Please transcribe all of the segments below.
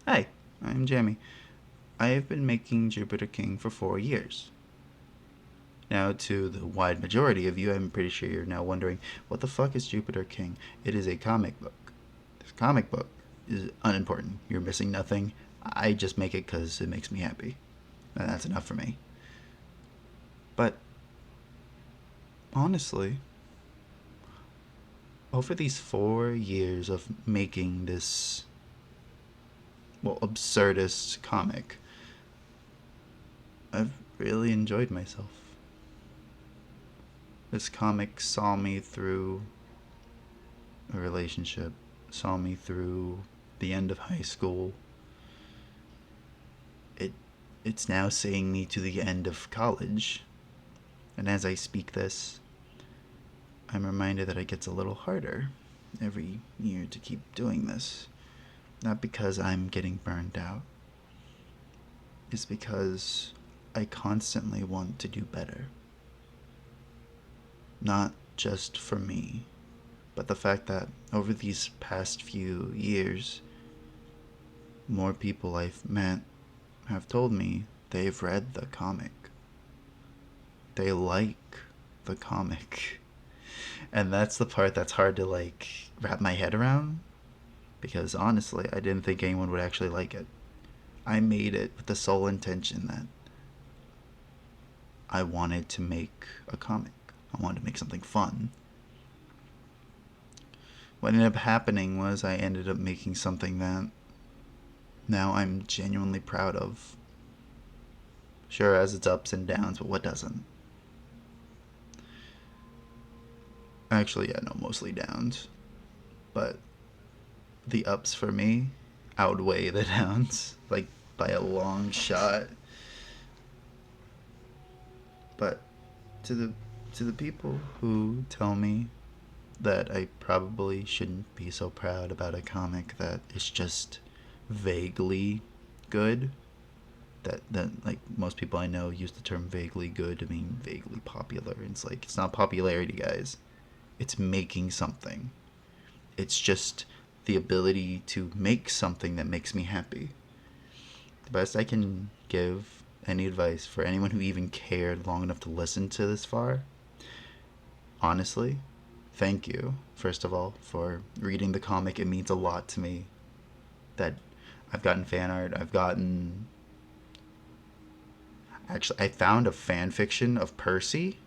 Hi, I'm Jamie. I have been making Jupiter King for 4 years. Now, to the wide majority of you, I'm pretty sure you're now wondering, what the fuck is Jupiter King? It is a comic book. This comic book is unimportant. You're missing nothing. I just make it because it makes me happy. And that's enough for me. But honestly, over these 4 years of making this, well, absurdist comic, I've really enjoyed myself. This comic saw me through a relationship, saw me through the end of high school. It it's now seeing me to the end of college. And as I speak this, I'm reminded that it gets a little harder every year to keep doing this. Not because I'm getting burned out. It's because I constantly want to do better. Not just for me, but the fact that over these past few years, more people I've met have told me they've read the comic. They like the comic. And that's the part that's hard to wrap my head around because honestly, I didn't think anyone would actually like it. I made it with the sole intention that I wanted to make a comic. I wanted to make something fun. What ended up happening was I ended up making something that now I'm genuinely proud of. Sure, has its ups and downs, but what doesn't? Actually, yeah, no, mostly downs. But the ups for me outweigh the downs, like by a long shot. But to the to the people who tell me that I probably shouldn't be so proud about a comic that is just vaguely good, that like most people I know use the term vaguely good to mean vaguely popular. And it's like it's not popularity, guys. It's making something. It's just the ability to make something that makes me happy. The best I can give any advice for anyone who even cared long enough to listen to this far, honestly, thank you, first of all, for reading the comic. It means a lot to me that I've gotten fan art. I've gotten. Actually, I found a fan fiction of Percy,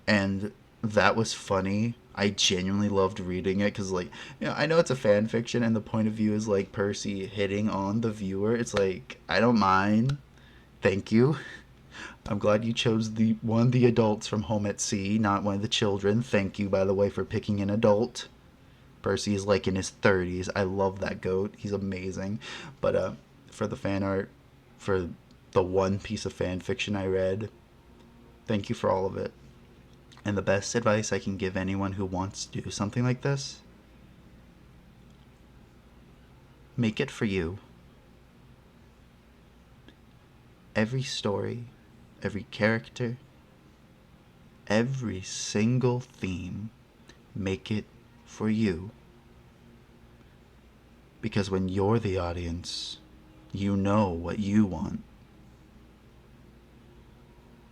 and that was funny. I genuinely loved reading it because, I know it's a fan fiction, and the point of view is like Percy hitting on the viewer. It's like I don't mind. Thank you. I'm glad you chose the one of the adults from Home at Sea, not one of the children. Thank you, by the way, for picking an adult. Percy is like in his 30s. I love that goat. He's amazing. But for the fan art, for the one piece of fan fiction I read, thank you for all of it. And the best advice I can give anyone who wants to do something like this, make it for you. Every story, every character, every single theme, make it for you. Because when you're the audience, you know what you want.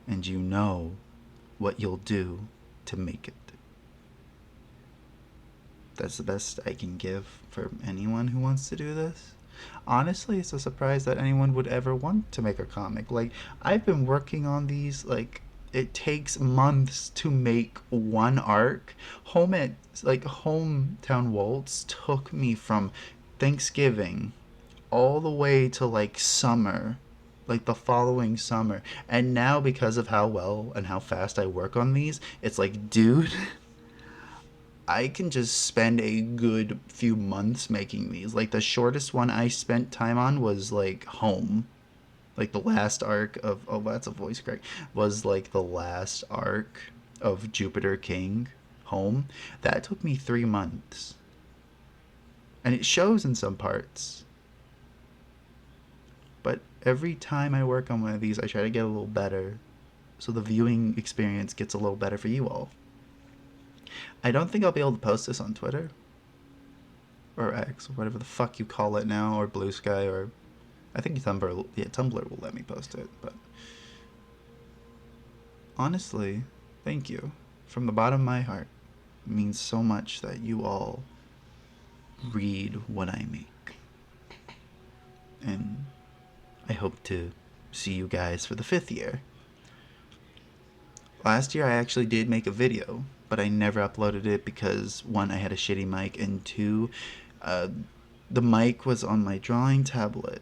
And you know what you'll do to make it. That's the best I can give for anyone who wants to do this. Honestly, it's a surprise that anyone would ever want to make a comic. Like, I've been working on these, it takes months to make one arc. Hometown Waltz took me from Thanksgiving all the way to summer, like the following summer. And now, because of how well and how fast I work on these, it's like, dude, I can just spend a good few months making these. Like the shortest one I spent time on was like Home. Like the last arc of, oh, that's a voice crack, was like the last arc of Jupiter King, Home. That took me 3 months. And it shows in some parts. But every time I work on one of these, I try to get a little better. So the viewing experience gets a little better for you all. I don't think I'll be able to post this on Twitter. or X, or whatever the fuck you call it now, or Blue Sky, or I think Tumblr will let me post it. But honestly, thank you from the bottom of my heart. It means so much that you all read what I make, and I hope to see you guys for the 5th year. Last year I actually did make a video, but I never uploaded it because one, I had a shitty mic, and two, uh, the mic was on my drawing tablet,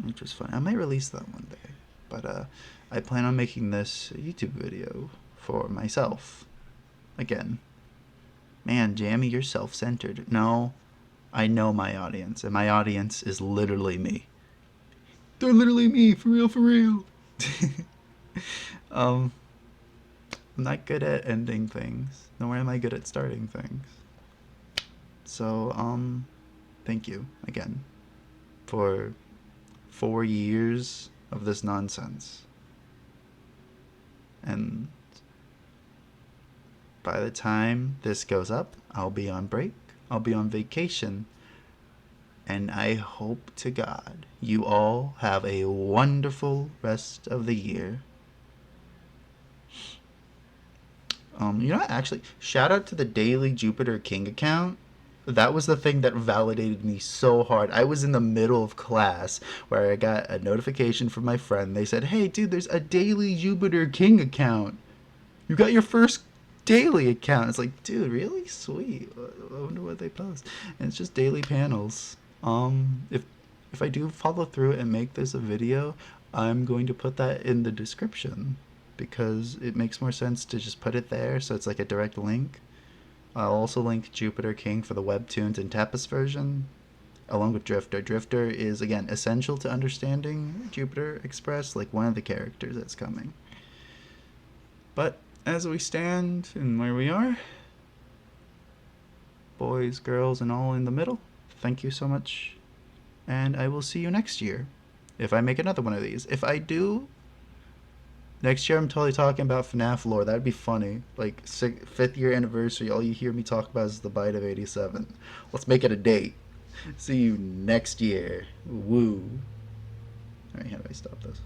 which was fun. I might release that one day, but I plan on making this YouTube video for myself. Again, man, Jamie, you're self-centered. No, I know my audience, and my audience is literally me. They're literally me, for real, for real. I'm not good at ending things, nor am I good at starting things. So, thank you again for 4 years of this nonsense. And by the time this goes up, I'll be on break, I'll be on vacation, and I hope to God you all have a wonderful rest of the year. Actually, shout out to the Daily Jupiter King account. That was the thing that validated me so hard. I was in the middle of class where I got a notification from my friend. They said, "Hey, dude, there's a Daily Jupiter King account. You got your first daily account." It's like, dude, really? Sweet. I wonder what they post. And it's just daily panels. If I do follow through and make this a video, I'm going to put that in the description because it makes more sense to just put it there so it's like a direct link. I'll also link Jupiter King for the webtoons and Tapas version, along with Drifter. Drifter is, again, essential to understanding Jupiter Express, like one of the characters that's coming. But as we stand and where we are, boys, girls, and all in the middle, thank you so much, and I will see you next year, if I make another one of these. If I do, next year I'm totally talking about FNAF lore. That'd be funny. Like, 5th year anniversary, all you hear me talk about is the Bite of 87. Let's make it a date. See you next year. Woo. Alright, how do I stop this?